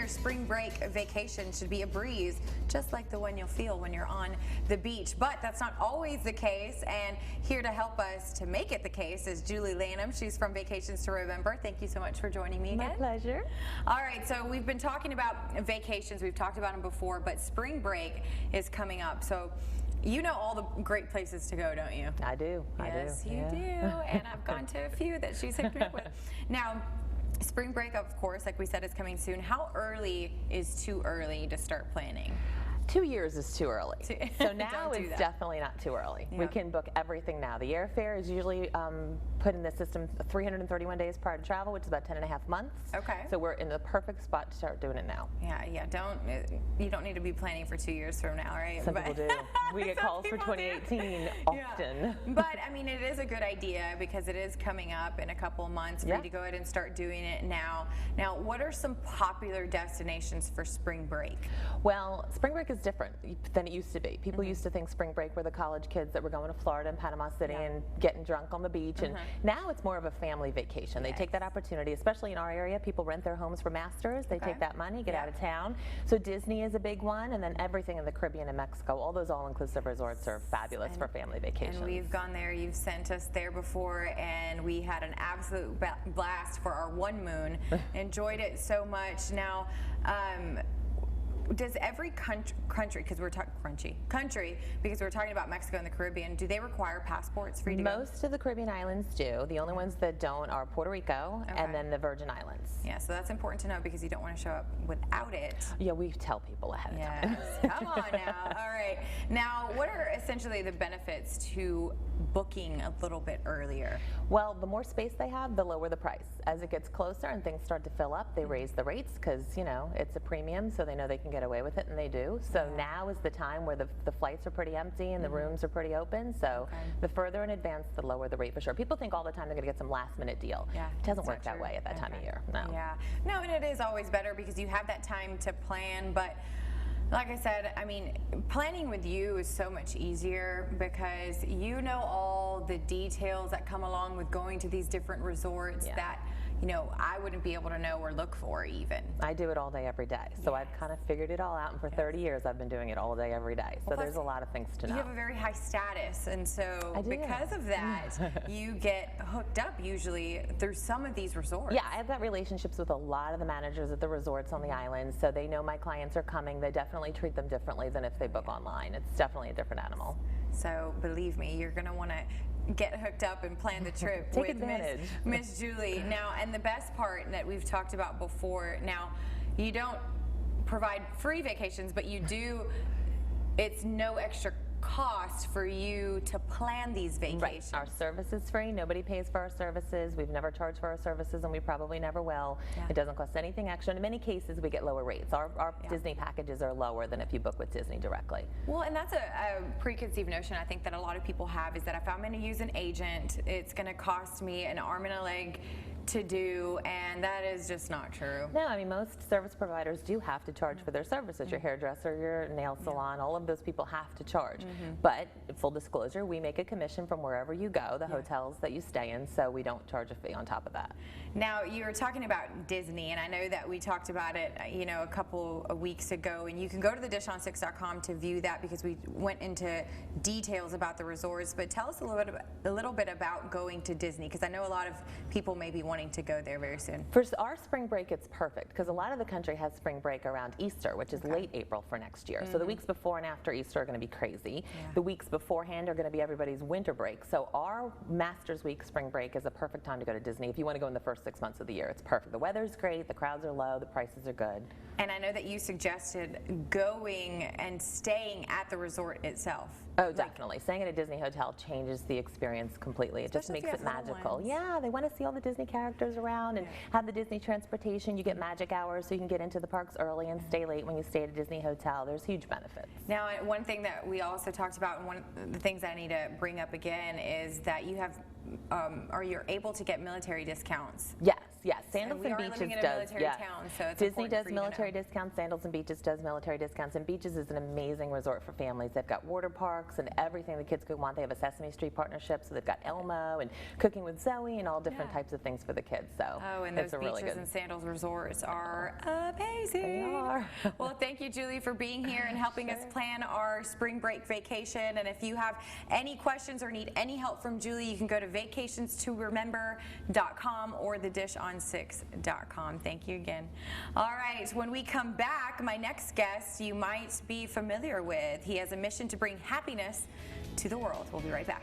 your spring break vacation should be a breeze, just like the one you'll feel when you're on the beach. But that's not always the case, and here to help us to make it the case is Julie Lanham. She's from Vacations to Remember. Thank you so much for joining me again. My pleasure. All right, so we've been talking about vacations. We've talked about them before, but spring break is coming up. So you know all the great places to go, don't you? I do. Yes, you do. And I've gone to a few that she's hooked me up with. Now, spring break, of course, like we said, is coming soon. How early is too early to start planning? 2 years is too early. So now it's that. Definitely not too early. Yep. We can book everything now. The airfare is usually put in the system 331 days prior to travel, which is about 10.5 months. Okay. So we're in the perfect spot to start doing it now. Yeah. You don't need to be planning for 2 years from now, right? Some people do. We get calls for 2018 often. Yeah. But I mean, it is a good idea because it is coming up in a couple of months for you to go ahead and start doing it now. Now, what are some popular destinations for spring break? Well, spring break is different than it used to be. People used to think spring break were the college kids that were going to Florida and Panama City and getting drunk on the beach, and now it's more of a family vacation. They take that opportunity, especially in our area. People rent their homes for masters. They take that money, get out of town. So Disney is a big one, and then everything in the Caribbean and Mexico. All those all-inclusive resorts are fabulous for family vacations. And we've gone there. You've sent us there before, and we had an absolute blast for our one moon. Enjoyed it so much. Now, does every country, because we're talking because we're talking about Mexico and the Caribbean, do they require passports for you to go? Most of the Caribbean islands do. The only ones that don't are Puerto Rico and then the Virgin Islands. Yeah, so that's important to know because you don't want to show up without it. Yeah, we tell people ahead of time. Come on now. All right. Now, what are essentially the benefits to booking a little bit earlier? Well, the more space they have, the lower the price. As it gets closer and things start to fill up, they raise the rates because, you know, it's a premium, so they know they can get away with it, and they do. So now is the time where the flights are pretty empty and the rooms are pretty open. So the further in advance, the lower the rate for sure. People think all the time they're going to get some last minute deal. Yeah, it doesn't work that way at that time of year. No. Yeah. No, and it is always better because you have that time to plan, but like I said, I mean, planning with you is so much easier because you know all the details that come along with going to these different resorts that, you know, I wouldn't be able to know or look for even. I do it all day, every day. So I've kind of figured it all out, and for 30 years I've been doing it all day, every day. So there's a lot of things to know. You have a very high status, and so because of that, you get hooked up usually through some of these resorts. Yeah, I've got relationships with a lot of the managers at the resorts on the islands, so they know my clients are coming. They definitely treat them differently than if they book online. It's definitely a different animal. So believe me, you're going to want to get hooked up and plan the trip with Miss Julie. Now, and the best part that we've talked about before, now you don't provide free vacations, but you do, it's no extra cost for you to plan these vacations. Right. Our service is free. Nobody pays for our services. We've never charged for our services, and we probably never will. It doesn't cost anything extra. In many cases, we get lower rates. Our Disney packages are lower than if you book with Disney directly. Well, and that's a preconceived notion I think that a lot of people have, is that if I'm going to use an agent, it's going to cost me an arm and a leg to do, and that is just not true. No, I mean, most service providers do have to charge for their services. Your hairdresser, your nail salon, all of those people have to charge. But full disclosure, we make a commission from wherever you go, the hotels that you stay in, so we don't charge a fee on top of that. Now, you were talking about Disney, and I know that we talked about it, you know, a couple of weeks ago, and you can go to thedish-on6.com to view that because we went into details about the resorts. But tell us a little bit about going to Disney, because I know a lot of people may be wanting to go there very soon. For our spring break, it's perfect because a lot of the country has spring break around Easter, which is late April for next year. So the weeks before and after Easter are going to be crazy. The weeks beforehand are going to be everybody's winter break. So our Masters Week spring break is a perfect time to go to Disney. If you want to go in the first 6 months of the year, it's perfect. The weather's great, the crowds are low, the prices are good. And I know that you suggested going and staying at the resort itself. Oh, definitely. Staying at a Disney hotel changes the experience completely. It just makes it magical. Yeah, they want to see all the Disney characters around and have the Disney transportation. You get magic hours so you can get into the parks early and stay late when you stay at a Disney hotel. There's huge benefits. Now, one thing that we also talked about, and one of the things I need to bring up again, is that you have, or you're able to get military discounts. Yes. Yes, Sandals and Beaches does. Yes. So it's Disney does military discounts. Sandals and Beaches does military discounts. And Beaches is an amazing resort for families. They've got water parks and everything the kids could want. They have a Sesame Street partnership, so they've got Elmo and Cooking with Zoe and all different types of things for the kids. So and those Beaches and Sandals resorts are amazing. They are. Well, thank you, Julie, for being here and helping us plan our spring break vacation. And if you have any questions or need any help from Julie, you can go to vacationstoremember.com or thedishon6.com. Thank you again. All right, when we come back, my next guest you might be familiar with. He has a mission to bring happiness to the world. We'll be right back.